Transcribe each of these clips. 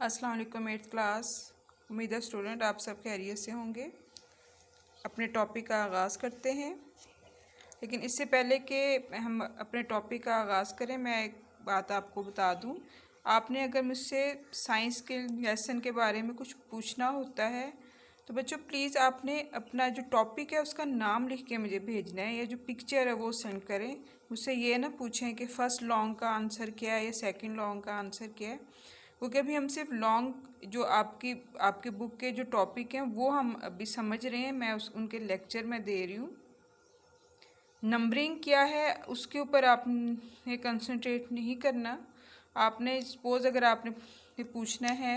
अस्सलाम वालेकुम eighth class. उम्मीद है स्टूडेंट आप सब खैरियत से होंगे। अपने टॉपिक का आगाज़ करते हैं, लेकिन इससे पहले कि हम अपने टॉपिक का आगाज़ करें मैं एक बात आपको बता दूं। आपने अगर मुझसे साइंस के लेसन के बारे में कुछ पूछना होता है तो बच्चों प्लीज़ आपने अपना जो टॉपिक है उसका नाम लिख के मुझे भेजना है, या जो पिक्चर है वो सेंड करें। मुझसे ये ना पूछें कि फ़र्स्ट लॉन्ग का आंसर क्या है या सेकंड लॉन्ग का आंसर क्या है, क्योंकि अभी हम सिर्फ लॉन्ग जो आपके बुक के जो टॉपिक हैं वो हम अभी समझ रहे हैं। मैं उनके लेक्चर में दे रही हूँ। नंबरिंग क्या है उसके ऊपर आपने कंसंट्रेट नहीं करना। आपने सपोज़ अगर आपने पूछना है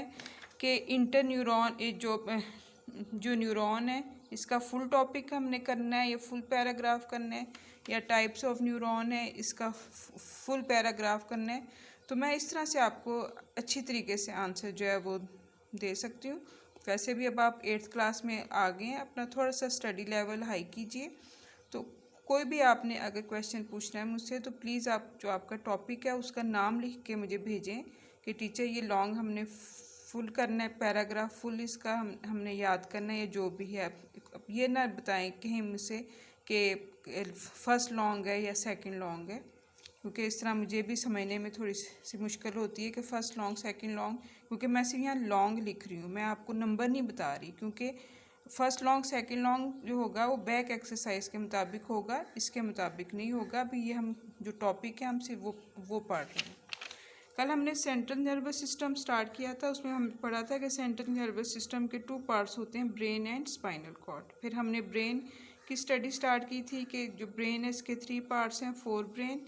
कि इंटर न्यूरॉन जो न्यूरॉन है इसका फुल टॉपिक हमने करना है या फुल पैराग्राफ करना है, या टाइप्स ऑफ न्यूरॉन है इसका फुल पैराग्राफ करना है, तो मैं इस तरह से आपको अच्छी तरीके से आंसर जो है वो दे सकती हूँ। वैसे भी अब आप एट्थ क्लास में आ गए हैं, अपना थोड़ा सा स्टडी लेवल हाई कीजिए। तो कोई भी आपने अगर क्वेश्चन पूछना है मुझसे तो प्लीज़ आप जो आपका टॉपिक है उसका नाम लिख के मुझे भेजें कि टीचर ये लॉन्ग हमने फुल करना है, पैराग्राफ फुल इसका हमने याद करना है, या जो भी है। अब ये ना बताएं कहीं मुझसे कि फ़र्स्ट लॉन्ग है या सेकंड लॉन्ग है, क्योंकि इस तरह मुझे भी समझने में थोड़ी सी मुश्किल होती है कि फ़र्स्ट लॉन्ग सेकंड लॉन्ग, क्योंकि मैं सिर्फ यहाँ लॉन्ग लिख रही हूँ, मैं आपको नंबर नहीं बता रही। क्योंकि फ़र्स्ट लॉन्ग सेकंड लॉन्ग जो होगा वो बैक एक्सरसाइज के मुताबिक होगा, इसके मुताबिक नहीं होगा। अभी ये हम जो टॉपिक है हम सिर्फ वो पढ़ रहे हैं। कल हमने सेंट्रल नर्वस सिस्टम स्टार्ट किया था, उसमें हमने पढ़ा था कि सेंट्रल नर्वस सिस्टम के 2 पार्ट्स होते हैं, ब्रेन एंड स्पाइनल कॉर्ड। फिर हमने ब्रेन की स्टडी स्टार्ट की थी कि जो ब्रेन है इसके 3 पार्ट्स हैं, फोर ब्रेन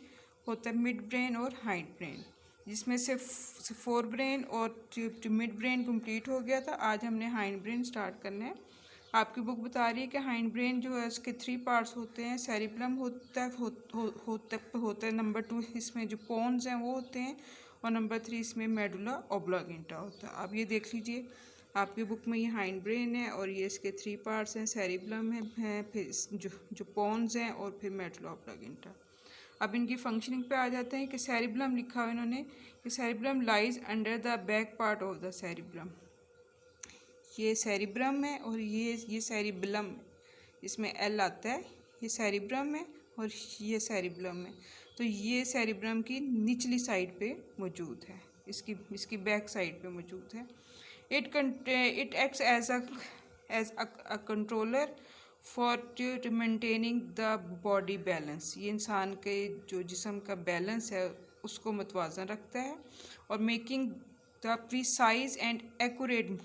होता है, मिड ब्रेन और हाइंड ब्रेन, जिसमें से फोर ब्रेन और जो मिड ब्रेन कंप्लीट हो गया था। आज हमने हाइंड ब्रेन स्टार्ट करना है। आपकी बुक बता रही है कि हाइंड ब्रेन जो है उसके 3 पार्ट्स होते हैं, सेरिब्रम होता है नंबर 2, इसमें जो पोन्स हैं वो होते हैं, और नंबर 3 इसमें मेडुला ऑब्लांगेटा होता है। अब ये देख लीजिए आपकी बुक में ये हाइंड ब्रेन है और ये इसके 3 पार्ट्स हैं, सेरिब्रम है, फिर जो पोन्स हैं और फिर मेडुला ऑब्लांगेटा। अब इनकी फंक्शनिंग पे आ जाते हैं कि सेरिब्रम लिखा हुआ इन्होंने कि cerebrum lies under the back part of the cerebrum. ये सेरिब्रम है और ये सेरिबलम, इसमें एल आता है। ये सेरिब्रम है और ये सेरिबलम है, तो ये सेरिब्रम की निचली साइड पे मौजूद है, इसकी बैक साइड पे मौजूद है। It acts as a controller for maintaining the body balance. ये इंसान के जो जिस्म का बैलेंस है उसको मतवाज़न रखता है, और making the precise and accurate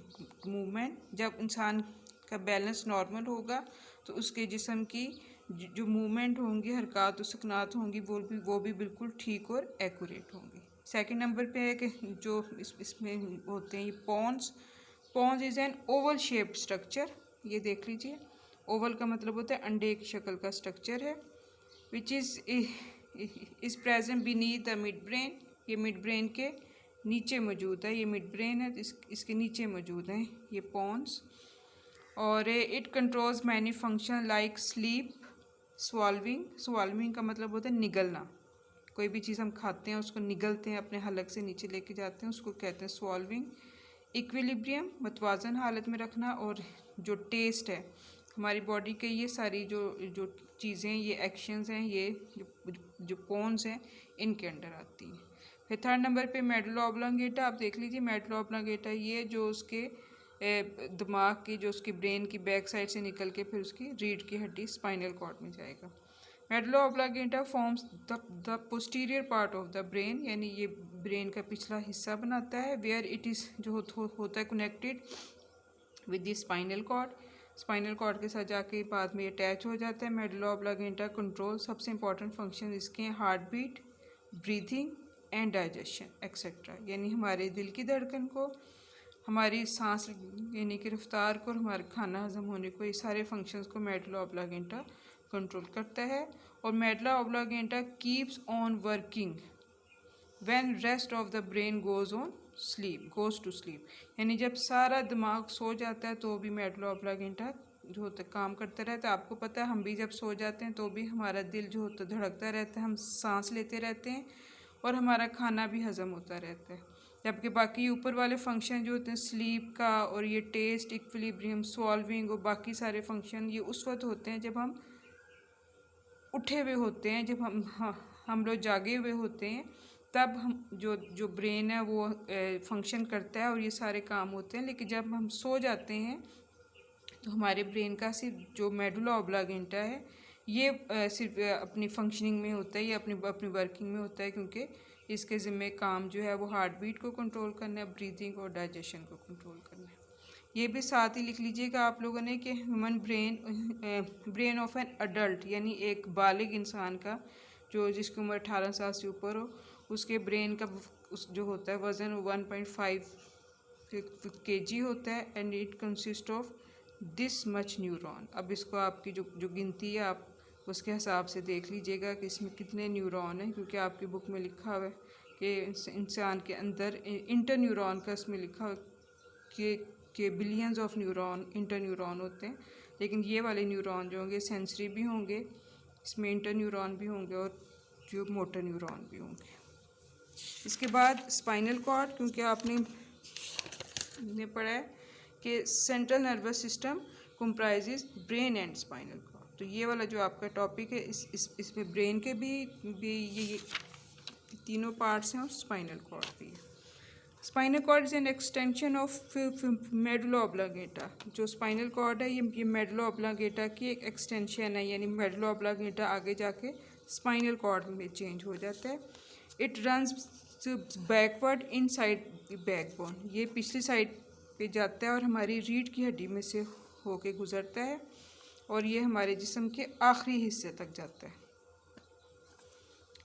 movement. जब इंसान का बैलेंस नॉर्मल होगा तो उसके जिस्म की जो मूवमेंट होंगी, हरकत और सकनात होंगी, वो भी बिल्कुल ठीक और एक्यूरेट होंगी। सेकंड नंबर पे है कि जो इसमें होते हैं ये pons is an oval shaped structure. ये देख लीजिए, ओवल का मतलब होता है अंडे की शक्ल का स्ट्रक्चर है, which is present beneath the mid brain. ये मिड ब्रेन के नीचे मौजूद है, ये मिड ब्रेन है, इसके नीचे मौजूद हैं ये पॉन्स। और it controls many function like sleep, swallowing का मतलब होता है निगलना। कोई भी चीज़ हम खाते हैं उसको निगलते हैं, अपने हलक से नीचे लेके जाते हैं, उसको कहते हैं स्वाल्विंग। इक्विलिब्रियम मतवाजन हालत में रखना, और जो टेस्ट है हमारी बॉडी के, ये सारी जो चीज़ें, ये एक्शंस हैं, ये जो पोन्स हैं इनके अंडर आती हैं। फिर थर्ड नंबर पे मेडुला ऑब्लांगेटा। आप देख लीजिए मेडुला ऑब्लांगेटा ये जो उसके दिमाग की, जो उसकी ब्रेन की बैक साइड से निकल के फिर उसकी रीढ़ की हड्डी स्पाइनल कॉर्ड में जाएगा। Medulla oblongata forms the posterior part of the brain, यानी ये ब्रेन का पिछला हिस्सा बनाता है। वेयर इट इज़ जो होता है connected with the spinal cord के साथ जाके बाद में अटैच हो जाता है। मेडुला ऑब्लांगेटा कंट्रोल सबसे इंपॉर्टेंट फंक्शन इसके हैं, heart beat, breathing and digestion etcetera, यानी हमारे दिल की धड़कन को, हमारी सांस लेने की रफ्तार को और हमारे खाना हजम होने को, ये सारे फंक्शंस को मेडुला ऑब्लांगेटा कंट्रोल करता है। और medulla oblongata keeps on working when rest of the brain goes to sleep, यानी जब सारा दिमाग सो जाता है तो भी मेडुला ऑब्लांगेटा जो होता है काम करता रहता है। आपको पता है हम भी जब सो जाते हैं तो भी हमारा दिल जो होता है धड़कता रहता है, हम सांस लेते रहते हैं और हमारा खाना भी हज़म होता रहता है। जबकि बाकी ऊपर वाले फंक्शन जो होते हैं स्लीप का और ये टेस्ट, इक्विलिब्रियम, सॉल्विंग और बाकी सारे फंक्शन ये उस वक्त होते हैं जब हम उठे हुए होते हैं, जब हम लोग जागे हुए होते हैं, तब हम जो ब्रेन है वो फंक्शन करता है और ये सारे काम होते हैं। लेकिन जब हम सो जाते हैं तो हमारे ब्रेन का सिर्फ जो मेडुला ऑब्लांगेटा है ये सिर्फ अपनी फंक्शनिंग में होता है, ये अपनी अपनी वर्किंग में होता है, क्योंकि इसके ज़िम्मे काम जो है वो हार्ट बीट को कंट्रोल करना है, ब्रीदिंग और डाइजेशन को कंट्रोल करना है। ये भी साथ ही लिख लीजिएगा आप लोगों ने कि human brain of an adult, यानी एक बालिग इंसान का जो जिसकी उम्र 18 साल से ऊपर हो, उसके ब्रेन का उस जो होता है वज़न 1.5 kg होता है and it consist of this much neuron. अब इसको आपकी जो गिनती है आप उसके हिसाब से देख लीजिएगा कि इसमें कितने न्यूरॉन हैं, क्योंकि आपकी बुक में लिखा हुआ है कि इंसान के अंदर इंटर न्यूरॉन का इसमें लिखा हुआ कि billions of neuron inter neuron होते हैं। लेकिन ये वाले न्यूरॉन जो होंगे सेंसरी भी होंगे, इसमें इंटर न्यूरॉन भी होंगे और जो मोटर न्यूरॉन भी होंगे। इसके बाद स्पाइनल कॉर्ड, क्योंकि आपने पढ़ा है कि central nervous system comprises brain and spinal cord, तो ये वाला जो आपका टॉपिक है इसमें ब्रेन के भी ये तीनों पार्ट्स हैं और स्पाइनल कॉर्ड भी है। Spinal cord is an extension of medulla oblongata. जो स्पाइनल कॉर्ड है ये मेडुला ऑब्लांगेटा की एक एक्सटेंशन है, यानी मेडुला ऑब्लांगेटा आगे जाके स्पाइनल कॉर्ड में चेंज हो जाता है। It runs backward in side backbone, ये पिछली साइड पे जाता है और हमारी रीढ़ की हड्डी में से होके गुजरता है और ये हमारे जिस्म के आखिरी हिस्से तक जाता है।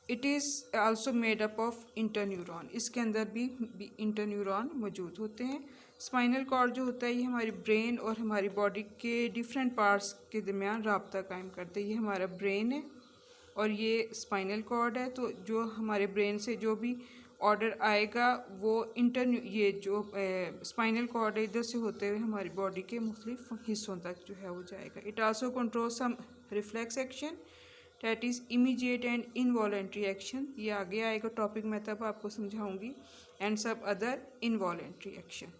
It is also made up of interneuron, इसके अंदर भी इंटरन्यूरॉन मौजूद होते हैं। स्पाइनल कॉर्ड जो होता है ये हमारी ब्रेन और हमारी बॉडी के डिफरेंट पार्ट्स के दरमियान राब्ता कायम करते हैं। ये हमारा ब्रेन है और ये स्पाइनल कॉर्ड है, तो जो हमारे ब्रेन से जो भी ऑर्डर आएगा वो ये जो स्पाइनल कॉर्ड है इधर से होते हुए हमारी बॉडी के मुख्तलिफ हिस्सों तक जो है वो जाएगा। It also control some reflex action that is immediate and involuntary action, ये आगे आएगा टॉपिक में तब आपको समझाऊंगी, एंड सब अदर इनवॉलेंट्री एक्शन।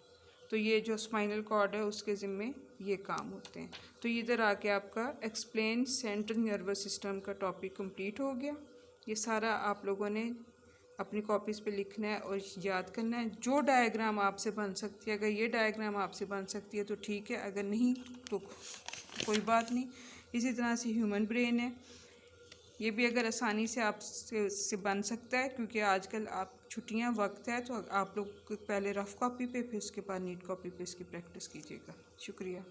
तो ये जो स्पाइनल कॉर्ड है उसके ज़िम्मे ये काम होते हैं। तो इधर आके आपका एक्सप्लेन सेंट्रल नर्वस सिस्टम का टॉपिक कंप्लीट हो गया। ये सारा आप लोगों ने अपनी कॉपीज़ पे लिखना है और याद करना है। जो डायग्राम आपसे बन सकती है, अगर ये डायग्राम आपसे बन सकती है तो ठीक है, अगर नहीं तो कोई बात नहीं। इसी तरह से ह्यूमन ब्रेन है, ये भी अगर आसानी से आपसे बन सकता है, क्योंकि आजकल आप छुट्टियां वक्त है, तो आप लोग पहले रफ़ कॉपी पे फिर उसके बाद नीट कॉपी पे इसकी प्रैक्टिस कीजिएगा। शुक्रिया।